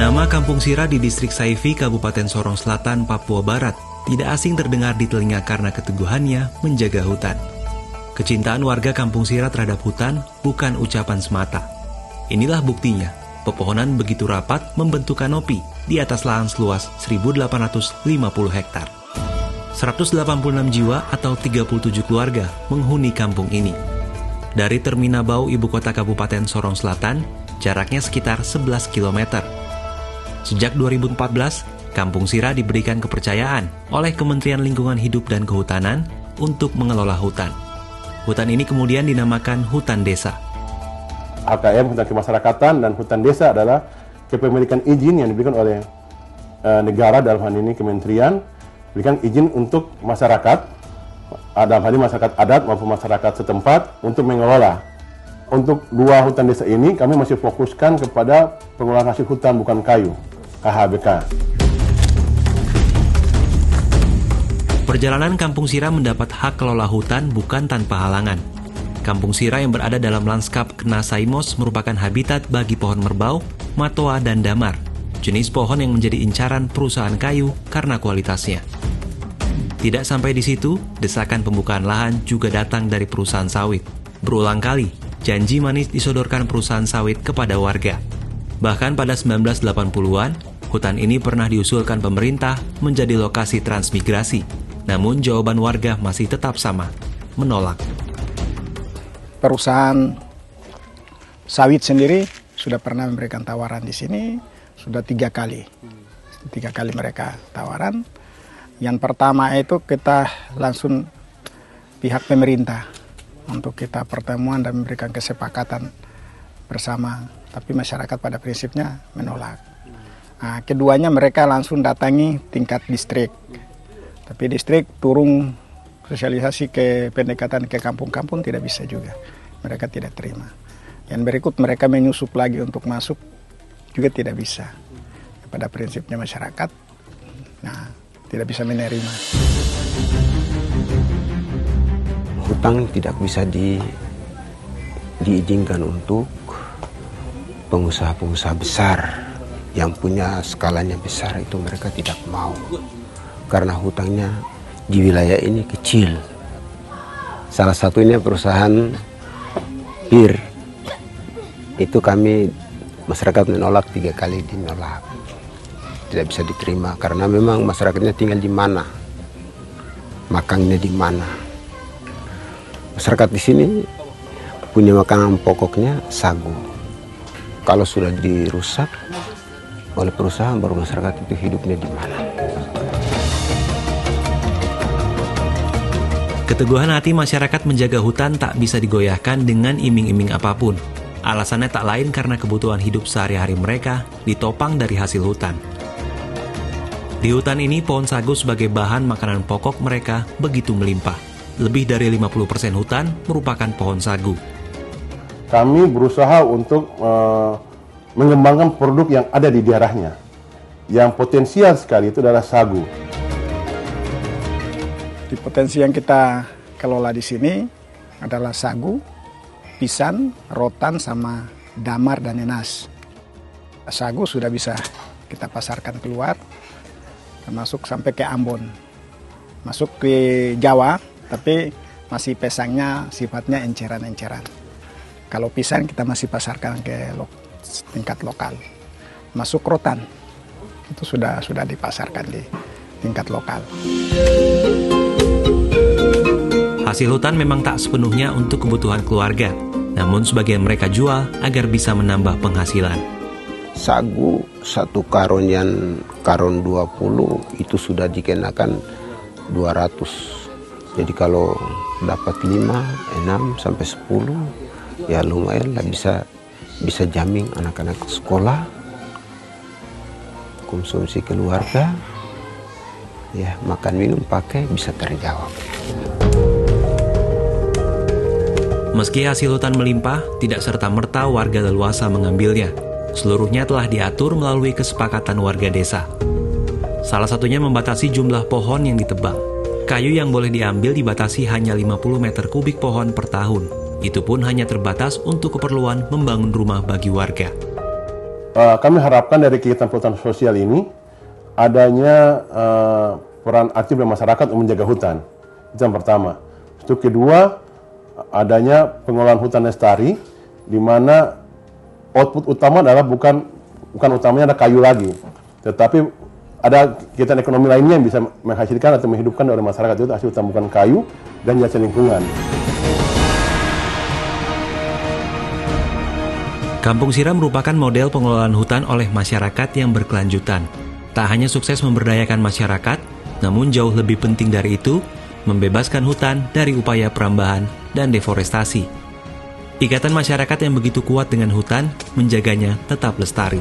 Nama Kampung Sirah di Distrik Saifi, Kabupaten Sorong Selatan, Papua Barat, tidak asing terdengar di telinga karena keteguhannya menjaga hutan. Kecintaan warga Kampung Sirah terhadap hutan bukan ucapan semata. Inilah buktinya, pepohonan begitu rapat membentuk kanopi di atas lahan seluas 1.850 hektar. 186 jiwa atau 37 keluarga menghuni kampung ini. Dari Termina Bau, ibu kota Kabupaten Sorong Selatan, jaraknya sekitar 11 km. Sejak 2014, Kampung Sirah diberikan kepercayaan oleh Kementerian Lingkungan Hidup dan Kehutanan untuk mengelola hutan. Hutan ini kemudian dinamakan hutan desa. HKM, hutan kemasyarakatan, dan hutan desa adalah kepemilikan izin yang diberikan oleh negara, dalam hal ini kementerian, berikan izin untuk masyarakat, dalam hal ini masyarakat adat maupun masyarakat setempat untuk mengelola. Untuk 2 hutan desa ini kami masih fokuskan kepada pengolahan hasil hutan bukan kayu, KHBK. Perjalanan Kampung Sirah mendapat hak kelola hutan bukan tanpa halangan. Kampung Sirah yang berada dalam lanskap Kena Saimos merupakan habitat bagi pohon merbau, matoa, dan damar, jenis pohon yang menjadi incaran perusahaan kayu karena kualitasnya. Tidak sampai di situ, desakan pembukaan lahan juga datang dari perusahaan sawit. Berulang kali, janji manis disodorkan perusahaan sawit kepada warga. Bahkan pada 1980-an, hutan ini pernah diusulkan pemerintah menjadi lokasi transmigrasi. Namun jawaban warga masih tetap sama, menolak. Perusahaan sawit sendiri sudah pernah memberikan tawaran di sini, sudah 3 kali. 3 kali mereka tawaran. Yang pertama itu kita langsung pihak pemerintah untuk kita pertemuan dan memberikan kesepakatan bersama, tapi masyarakat pada prinsipnya menolak. Nah, keduanya mereka langsung datangi tingkat distrik, tapi distrik turun sosialisasi ke pendekatan ke kampung-kampung tidak bisa juga, mereka tidak terima. Yang berikut mereka menyusup lagi untuk masuk juga tidak bisa. Pada prinsipnya masyarakat, tidak bisa menerima. Hutan tidak bisa diizinkan untuk pengusaha-pengusaha besar yang punya skalanya besar, itu mereka tidak mau. Karena hutannya di wilayah ini kecil. Salah satunya perusahaan bir. Itu kami masyarakat menolak 3 kali dinolak. Tidak bisa diterima karena memang masyarakatnya tinggal di mana, makannya di mana. Masyarakat di sini punya makanan pokoknya sagu. Kalau sudah dirusak oleh perusahaan, baru masyarakat itu hidupnya di mana. Keteguhan hati masyarakat menjaga hutan tak bisa digoyahkan dengan iming-iming apapun. Alasannya tak lain karena kebutuhan hidup sehari-hari mereka ditopang dari hasil hutan. Di hutan ini, pohon sagu sebagai bahan makanan pokok mereka begitu melimpah. Lebih dari 50% hutan merupakan pohon sagu. Kami berusaha untuk mengembangkan produk yang ada di daerahnya. Yang potensial sekali itu adalah sagu. Di potensi yang kita kelola di sini adalah sagu, pisan, rotan, sama damar dan nenas. Sagu sudah bisa kita pasarkan keluar, termasuk sampai ke Ambon, masuk ke Jawa, tapi masih pesangnya sifatnya enceran-enceran. Kalau pisang kita masih pasarkan ke tingkat lokal. Masuk rotan, itu sudah dipasarkan di tingkat lokal. Hasil hutan memang tak sepenuhnya untuk kebutuhan keluarga, namun sebagian mereka jual agar bisa menambah penghasilan. Sagu 1 karung yang karung 20 itu sudah dikenakan 200. Jadi kalau dapat 5, 6 sampai 10 ya lumayan lah, bisa jamin anak-anak sekolah, konsumsi keluarga, ya makan minum pakai bisa terjawab. Meski hasil hutan melimpah, tidak serta-merta warga leluasa mengambilnya. Seluruhnya telah diatur melalui kesepakatan warga desa. Salah satunya membatasi jumlah pohon yang ditebang. Kayu yang boleh diambil dibatasi hanya 50 meter kubik pohon per tahun. Itu pun hanya terbatas untuk keperluan membangun rumah bagi warga. kami harapkan dari kegiatan perhutanan sosial ini adanya peran aktif dari masyarakat untuk menjaga hutan. Itu yang pertama. Itu kedua, adanya pengelolaan hutan lestari, di mana output utama adalah bukan utamanya ada kayu lagi, tetapi ada kegiatan ekonomi lainnya yang bisa menghasilkan atau menghidupkan oleh masyarakat. Itu hasil utama bukan kayu dan jasa lingkungan. Kampung Sirah merupakan model pengelolaan hutan oleh masyarakat yang berkelanjutan. Tak hanya sukses memberdayakan masyarakat, namun jauh lebih penting dari itu, membebaskan hutan dari upaya perambahan dan deforestasi. Ikatan masyarakat yang begitu kuat dengan hutan menjaganya tetap lestari.